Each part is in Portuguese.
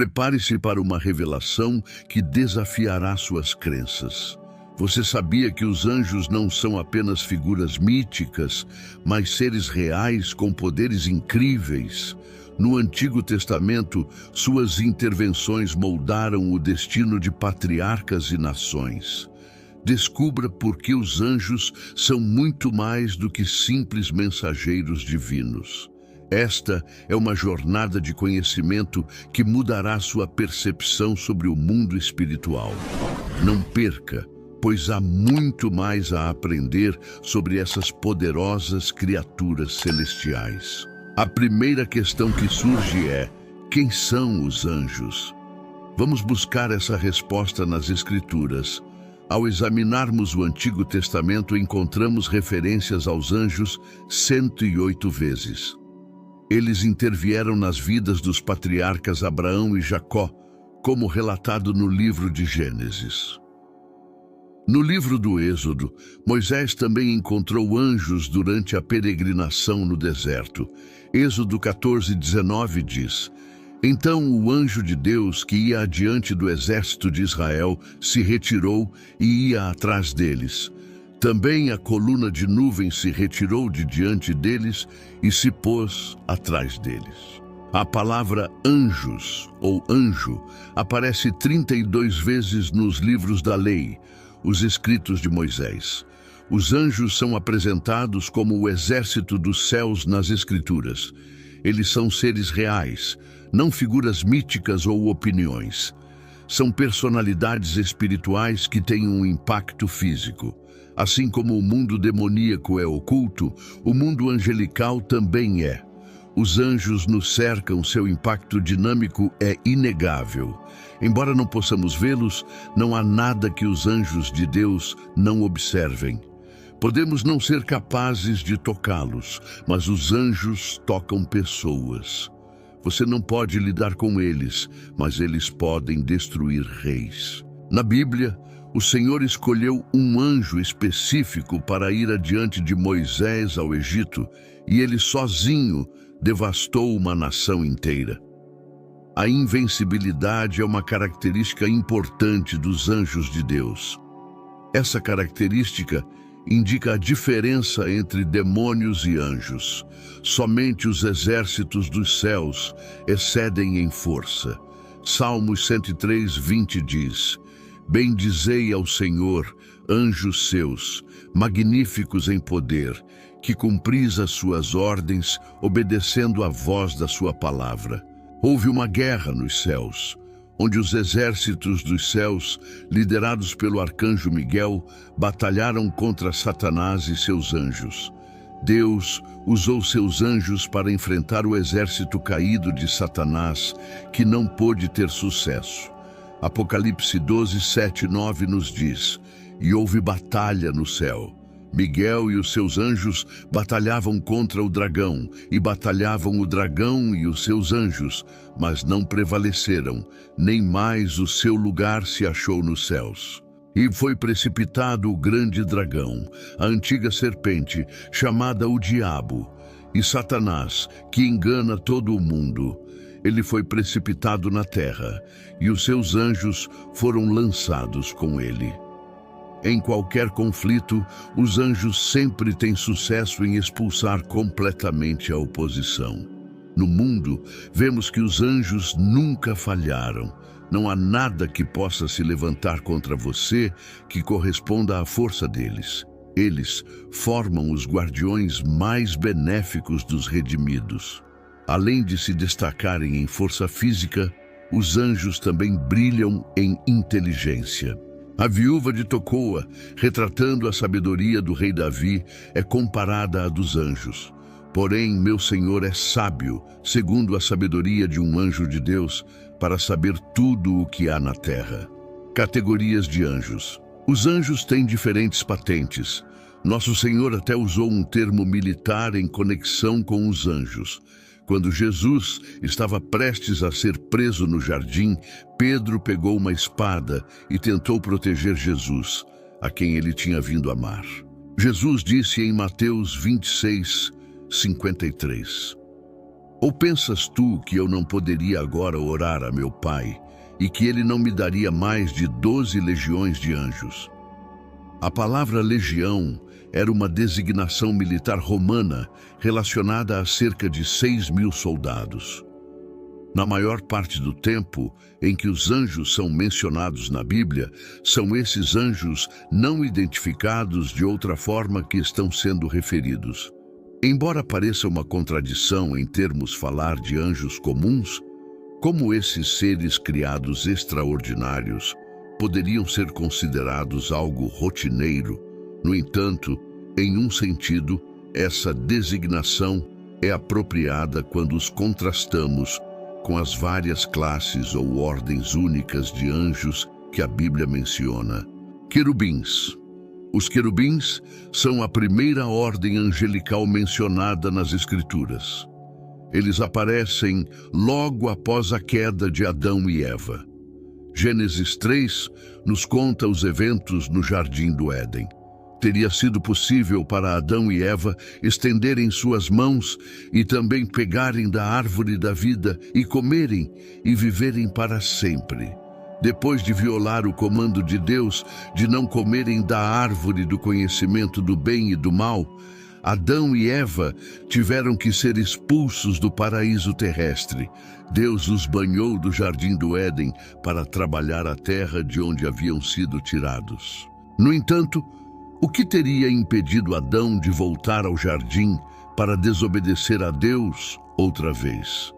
Prepare-se para uma revelação que desafiará suas crenças. Você sabia que os anjos não são apenas figuras míticas, mas seres reais com poderes incríveis? No Antigo Testamento, suas intervenções moldaram o destino de patriarcas e nações. Descubra por que os anjos são muito mais do que simples mensageiros divinos. Esta é uma jornada de conhecimento que mudará sua percepção sobre o mundo espiritual. Não perca, pois há muito mais a aprender sobre essas poderosas criaturas celestiais. A primeira questão que surge é: quem são os anjos? Vamos buscar essa resposta nas Escrituras. Ao examinarmos o Antigo Testamento, encontramos referências aos anjos 108 vezes. Eles intervieram nas vidas dos patriarcas Abraão e Jacó, como relatado no livro de Gênesis. No livro do Êxodo, Moisés também encontrou anjos durante a peregrinação no deserto. Êxodo 14:19 diz: Então o anjo de Deus, que ia adiante do exército de Israel, se retirou e ia atrás deles. Também a coluna de nuvem se retirou de diante deles e se pôs atrás deles. A palavra anjos ou anjo aparece 32 vezes nos livros da lei, os escritos de Moisés. Os anjos são apresentados como o exército dos céus nas Escrituras. Eles são seres reais, não figuras míticas ou opiniões. São personalidades espirituais que têm um impacto físico. Assim como o mundo demoníaco é oculto, o mundo angelical também é. Os anjos nos cercam, seu impacto dinâmico é inegável. Embora não possamos vê-los, não há nada que os anjos de Deus não observem. Podemos não ser capazes de tocá-los, mas os anjos tocam pessoas. Você não pode lidar com eles, mas eles podem destruir reis. Na Bíblia, o Senhor escolheu um anjo específico para ir adiante de Moisés ao Egito, e ele sozinho devastou uma nação inteira. A invencibilidade é uma característica importante dos anjos de Deus. Essa característica indica a diferença entre demônios e anjos. Somente os exércitos dos céus excedem em força. Salmos 103:20 diz: Bendizei ao Senhor, anjos seus, magníficos em poder, que cumpris as suas ordens, obedecendo à voz da sua palavra. Houve uma guerra nos céus, onde os exércitos dos céus, liderados pelo arcanjo Miguel, batalharam contra Satanás e seus anjos. Deus usou seus anjos para enfrentar o exército caído de Satanás, que não pôde ter sucesso. Apocalipse 12:7-9 nos diz: E houve batalha no céu. Miguel e os seus anjos batalhavam contra o dragão, e batalhavam o dragão e os seus anjos, mas não prevaleceram, nem mais o seu lugar se achou nos céus. E foi precipitado o grande dragão, a antiga serpente, chamada o Diabo, e Satanás, que engana todo o mundo. Ele foi precipitado na terra, e os seus anjos foram lançados com ele. Em qualquer conflito, os anjos sempre têm sucesso em expulsar completamente a oposição. No mundo, vemos que os anjos nunca falharam. Não há nada que possa se levantar contra você que corresponda à força deles. Eles formam os guardiões mais benéficos dos redimidos. Além de se destacarem em força física, os anjos também brilham em inteligência. A viúva de Tecoa, retratando a sabedoria do rei Davi, é comparada à dos anjos. Porém, meu Senhor é sábio, segundo a sabedoria de um anjo de Deus, para saber tudo o que há na terra. Categorias de anjos. Os anjos têm diferentes patentes. Nosso Senhor até usou um termo militar em conexão com os anjos. Quando Jesus estava prestes a ser preso no jardim, Pedro pegou uma espada e tentou proteger Jesus, a quem ele tinha vindo amar. Jesus disse em Mateus 26:53: Ou pensas tu que eu não poderia agora orar a meu Pai e que ele não me daria mais de 12 legiões de anjos? A palavra legião era uma designação militar romana relacionada a cerca de 6.000 soldados. Na maior parte do tempo em que os anjos são mencionados na Bíblia, são esses anjos não identificados de outra forma que estão sendo referidos. Embora pareça uma contradição em termos falar de anjos comuns, como esses seres criados extraordinários poderiam ser considerados algo rotineiro, no entanto, em um sentido, essa designação é apropriada quando os contrastamos com as várias classes ou ordens únicas de anjos que a Bíblia menciona. Querubins. Os querubins são a primeira ordem angelical mencionada nas Escrituras. Eles aparecem logo após a queda de Adão e Eva. Gênesis 3 nos conta os eventos no Jardim do Éden. Teria sido possível para Adão e Eva estenderem suas mãos e também pegarem da árvore da vida e comerem e viverem para sempre. Depois de violar o comando de Deus de não comerem da árvore do conhecimento do bem e do mal, Adão e Eva tiveram que ser expulsos do paraíso terrestre. Deus os banhou do Jardim do Éden para trabalhar a terra de onde haviam sido tirados. No entanto, o que teria impedido Adão de voltar ao jardim para desobedecer a Deus outra vez?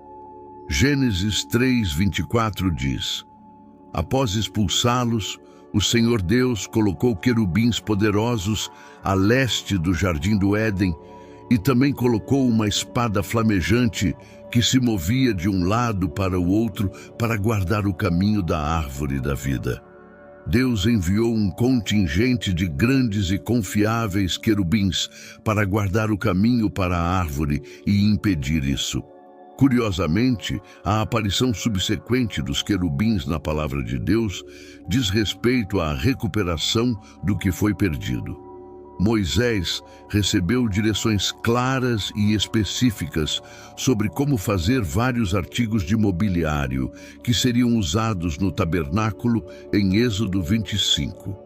Gênesis 3:24 diz: após expulsá-los, o Senhor Deus colocou querubins poderosos a leste do Jardim do Éden e também colocou uma espada flamejante que se movia de um lado para o outro para guardar o caminho da árvore da vida. Deus enviou um contingente de grandes e confiáveis querubins para guardar o caminho para a árvore e impedir isso. Curiosamente, a aparição subsequente dos querubins na palavra de Deus diz respeito à recuperação do que foi perdido. Moisés recebeu direções claras e específicas sobre como fazer vários artigos de mobiliário que seriam usados no tabernáculo em Êxodo 25.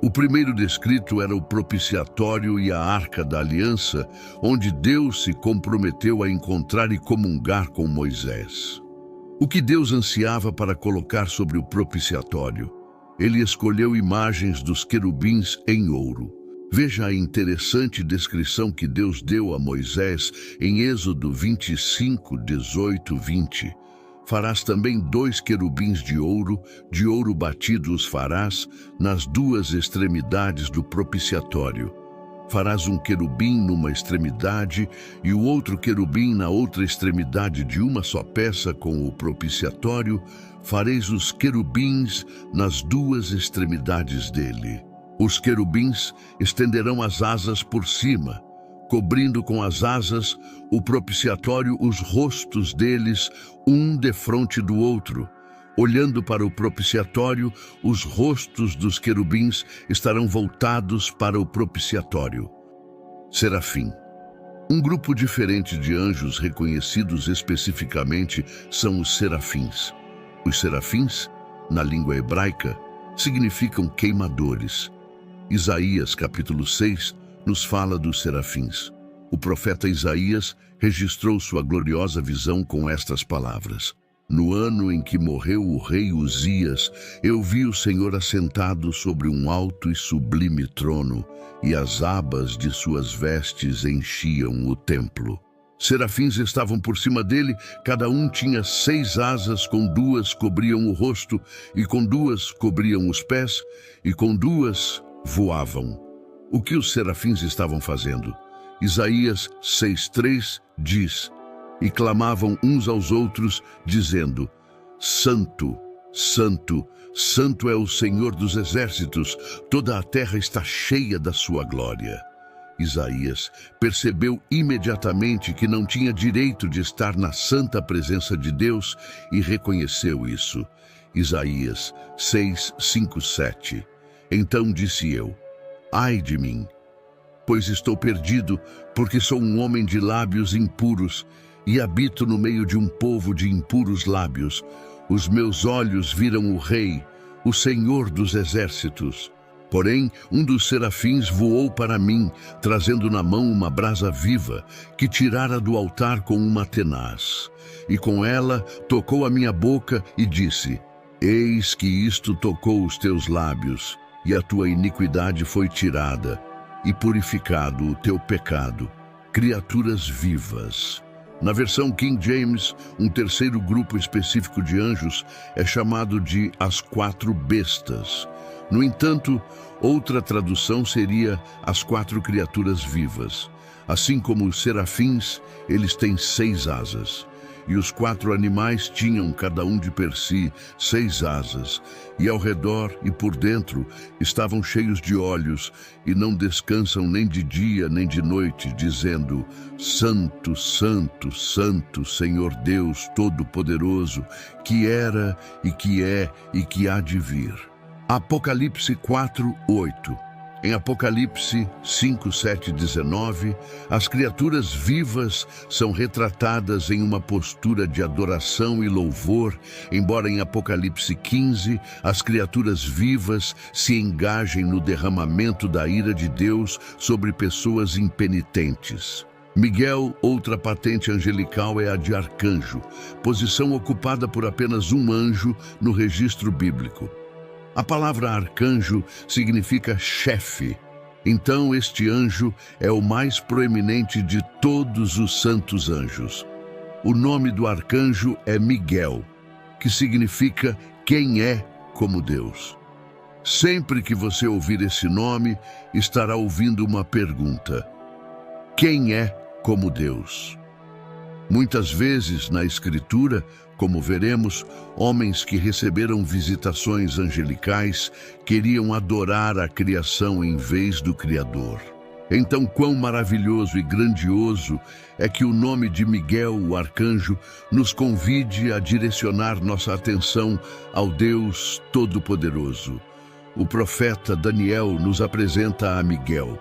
O primeiro descrito era o propiciatório e a arca da aliança, onde Deus se comprometeu a encontrar e comungar com Moisés. O que Deus ansiava para colocar sobre o propiciatório? Ele escolheu imagens dos querubins em ouro. Veja a interessante descrição que Deus deu a Moisés em Êxodo 25, 18, 20. Farás também 2 querubins de ouro batido os farás nas 2 extremidades do propiciatório. Farás um querubim numa extremidade e o outro querubim na outra extremidade de uma só peça com o propiciatório. Fareis os querubins nas 2 extremidades dele. Os querubins estenderão as asas por cima, cobrindo com as asas o propiciatório os rostos deles, um defronte do outro. Olhando para o propiciatório, os rostos dos querubins estarão voltados para o propiciatório. Serafim. Um grupo diferente de anjos reconhecidos especificamente são os serafins. Os serafins, na língua hebraica, significam queimadores. Isaías, capítulo 6, nos fala dos serafins. O profeta Isaías registrou sua gloriosa visão com estas palavras: no ano em que morreu o rei Uzias, eu vi o Senhor assentado sobre um alto e sublime trono, e as abas de suas vestes enchiam o templo. Serafins estavam por cima dele, cada um tinha 6 asas, com 2 cobriam o rosto, e com 2 cobriam os pés, e com 2 voavam. O que os serafins estavam fazendo? Isaías 6:3 diz: e clamavam uns aos outros, dizendo: Santo, Santo, Santo é o Senhor dos exércitos, toda a terra está cheia da sua glória. Isaías percebeu imediatamente que não tinha direito de estar na santa presença de Deus e reconheceu isso. Isaías 6:5-7. Então disse eu: ai de mim, pois estou perdido, porque sou um homem de lábios impuros, e habito no meio de um povo de impuros lábios. Os meus olhos viram o Rei, o Senhor dos exércitos. Porém, um dos serafins voou para mim, trazendo na mão uma brasa viva, que tirara do altar com uma tenaz. E com ela tocou a minha boca e disse: Eis que isto tocou os teus lábios, e a tua iniquidade foi tirada, e purificado o teu pecado. Criaturas vivas. Na versão King James, um terceiro grupo específico de anjos é chamado de as quatro bestas. No entanto, outra tradução seria as quatro criaturas vivas. Assim como os serafins, eles têm 6 asas. E os 4 animais tinham, cada um de per si, 6 asas, e ao redor e por dentro estavam cheios de olhos, e não descansam nem de dia nem de noite, dizendo: Santo, Santo, Santo, Senhor Deus Todo-Poderoso, que era e que é e que há de vir. Apocalipse 4:8. Em Apocalipse 5, 7 e 19, as criaturas vivas são retratadas em uma postura de adoração e louvor, embora em Apocalipse 15 as criaturas vivas se engajem no derramamento da ira de Deus sobre pessoas impenitentes. Miguel, outra patente angelical, é a de arcanjo, posição ocupada por apenas um anjo no registro bíblico. A palavra arcanjo significa chefe. Então este anjo é o mais proeminente de todos os santos anjos. O nome do arcanjo é Miguel, que significa quem é como Deus. Sempre que você ouvir esse nome, estará ouvindo uma pergunta: quem é como Deus? Muitas vezes na Escritura, como veremos, homens que receberam visitações angelicais queriam adorar a criação em vez do Criador. Então, quão maravilhoso e grandioso é que o nome de Miguel, o arcanjo, nos convide a direcionar nossa atenção ao Deus Todo-Poderoso. O profeta Daniel nos apresenta a Miguel.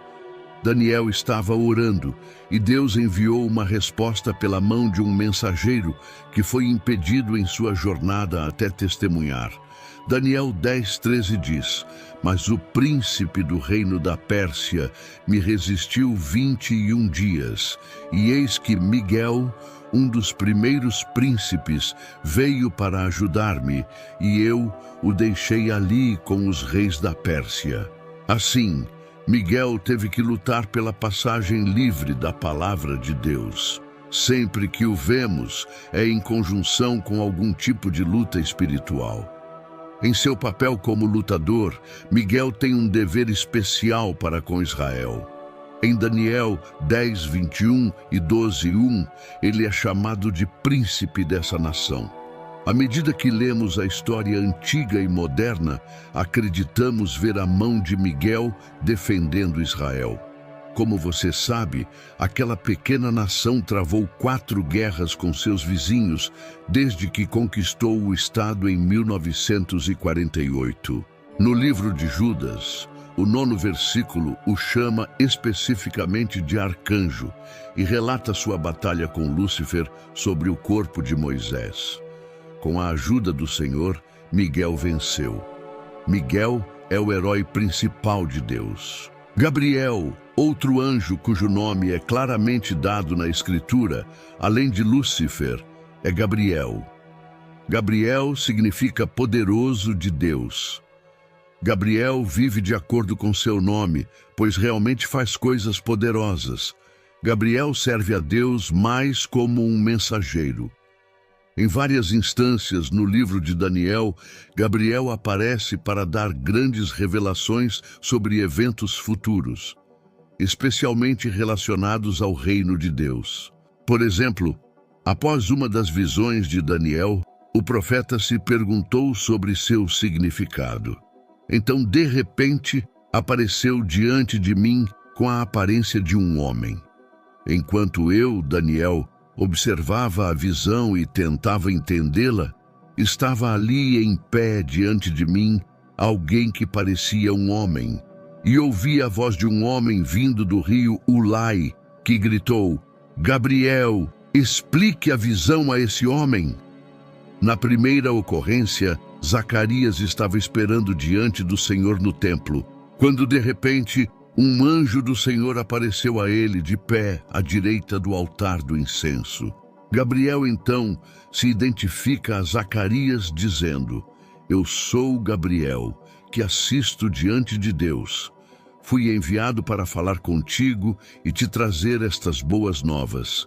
Daniel estava orando e Deus enviou uma resposta pela mão de um mensageiro que foi impedido em sua jornada até testemunhar. Daniel 10:13 diz: Mas o príncipe do reino da Pérsia me resistiu 21 dias, e eis que Miguel, um dos primeiros príncipes, veio para ajudar-me, e eu o deixei ali com os reis da Pérsia. Assim, Miguel teve que lutar pela passagem livre da palavra de Deus. Sempre que o vemos, é em conjunção com algum tipo de luta espiritual. Em seu papel como lutador, Miguel tem um dever especial para com Israel. Em Daniel 10:21 e 12:1, ele é chamado de príncipe dessa nação. À medida que lemos a história antiga e moderna, acreditamos ver a mão de Miguel defendendo Israel. Como você sabe, aquela pequena nação travou 4 guerras com seus vizinhos desde que conquistou o estado em 1948. No livro de Judas, o 9º versículo o chama especificamente de arcanjo e relata sua batalha com Lúcifer sobre o corpo de Moisés. Com a ajuda do Senhor, Miguel venceu. Miguel é o herói principal de Deus. Gabriel, outro anjo cujo nome é claramente dado na Escritura, além de Lúcifer, é Gabriel. Gabriel significa poderoso de Deus. Gabriel vive de acordo com seu nome, pois realmente faz coisas poderosas. Gabriel serve a Deus mais como um mensageiro. Em várias instâncias no livro de Daniel, Gabriel aparece para dar grandes revelações sobre eventos futuros, especialmente relacionados ao reino de Deus. Por exemplo, após uma das visões de Daniel, o profeta se perguntou sobre seu significado. Então, de repente, apareceu diante de mim com a aparência de um homem. Enquanto eu, Daniel, observava a visão e tentava entendê-la, estava ali em pé diante de mim alguém que parecia um homem, e ouvi a voz de um homem vindo do rio Ulai, que gritou: Gabriel, Explique a visão a esse homem. Na primeira ocorrência, Zacarias estava esperando diante do Senhor no templo, quando de repente um anjo do Senhor apareceu a ele de pé à direita do altar do incenso. Gabriel então se identifica a Zacarias dizendo: Eu sou Gabriel, que assisto diante de Deus. Fui enviado para falar contigo e te trazer estas boas novas.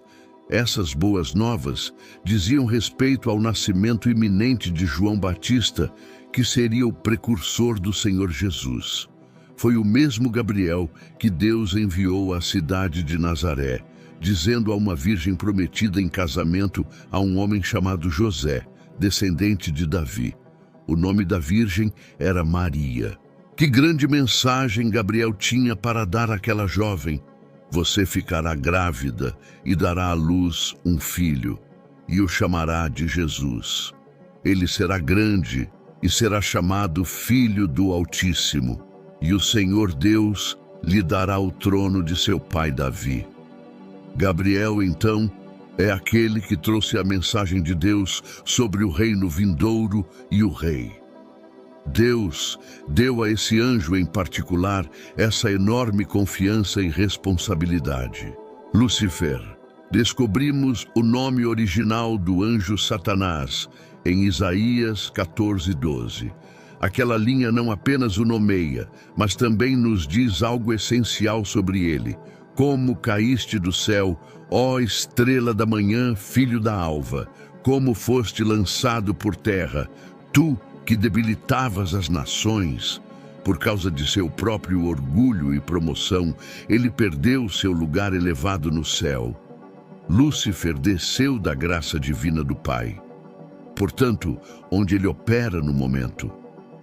Essas boas novas diziam respeito ao nascimento iminente de João Batista, que seria o precursor do Senhor Jesus. Foi o mesmo Gabriel que Deus enviou à cidade de Nazaré, dizendo a uma virgem prometida em casamento a um homem chamado José, descendente de Davi. O nome da virgem era Maria. Que grande mensagem Gabriel tinha para dar àquela jovem! Você ficará grávida e dará à luz um filho, e o chamará de Jesus. Ele será grande e será chamado Filho do Altíssimo, e o Senhor Deus lhe dará o trono de seu pai Davi. Gabriel, então, é aquele que trouxe a mensagem de Deus sobre o reino vindouro e o rei. Deus deu a esse anjo em particular essa enorme confiança e responsabilidade. Lúcifer. Descobrimos o nome original do anjo Satanás em Isaías 14:12. Aquela linha não apenas o nomeia, mas também nos diz algo essencial sobre ele. Como caíste do céu, ó estrela da manhã, filho da alva, como foste lançado por terra, tu que debilitavas as nações. Por causa de seu próprio orgulho e promoção, ele perdeu seu lugar elevado no céu. Lúcifer desceu da graça divina do Pai. Portanto, onde ele opera no momento,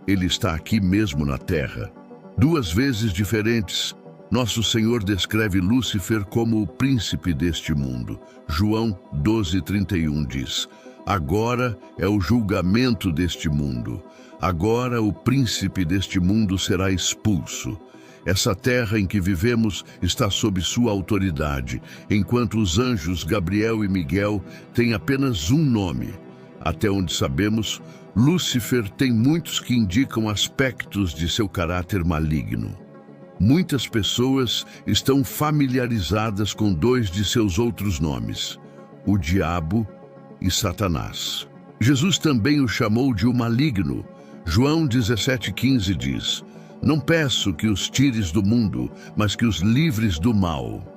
ele está aqui mesmo na terra. Duas vezes diferentes, nosso Senhor descreve Lúcifer como o príncipe deste mundo. João 12:31 diz: Agora é o julgamento deste mundo. Agora o príncipe deste mundo será expulso. Essa terra em que vivemos está sob sua autoridade, enquanto os anjos Gabriel e Miguel têm apenas um nome. Até onde sabemos, Lúcifer tem muitos que indicam aspectos de seu caráter maligno. Muitas pessoas estão familiarizadas com dois de seus outros nomes: o diabo e Satanás. Jesus também o chamou de o maligno. João 17:15 diz: Não peço que os tires do mundo, mas que os livres do mal.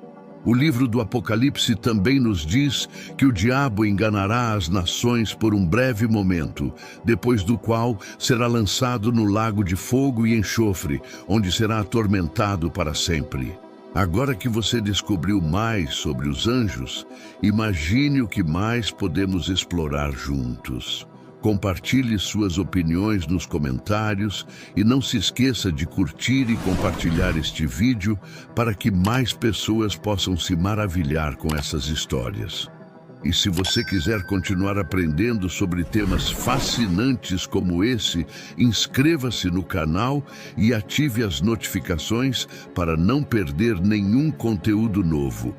O livro do Apocalipse também nos diz que o diabo enganará as nações por um breve momento, depois do qual será lançado no lago de fogo e enxofre, onde será atormentado para sempre. Agora que você descobriu mais sobre os anjos, imagine o que mais podemos explorar juntos. Compartilhe suas opiniões nos comentários e não se esqueça de curtir e compartilhar este vídeo para que mais pessoas possam se maravilhar com essas histórias. E se você quiser continuar aprendendo sobre temas fascinantes como esse, inscreva-se no canal e ative as notificações para não perder nenhum conteúdo novo.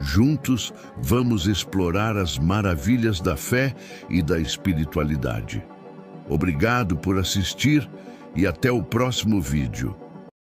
Juntos, vamos explorar as maravilhas da fé e da espiritualidade. Obrigado por assistir e até o próximo vídeo.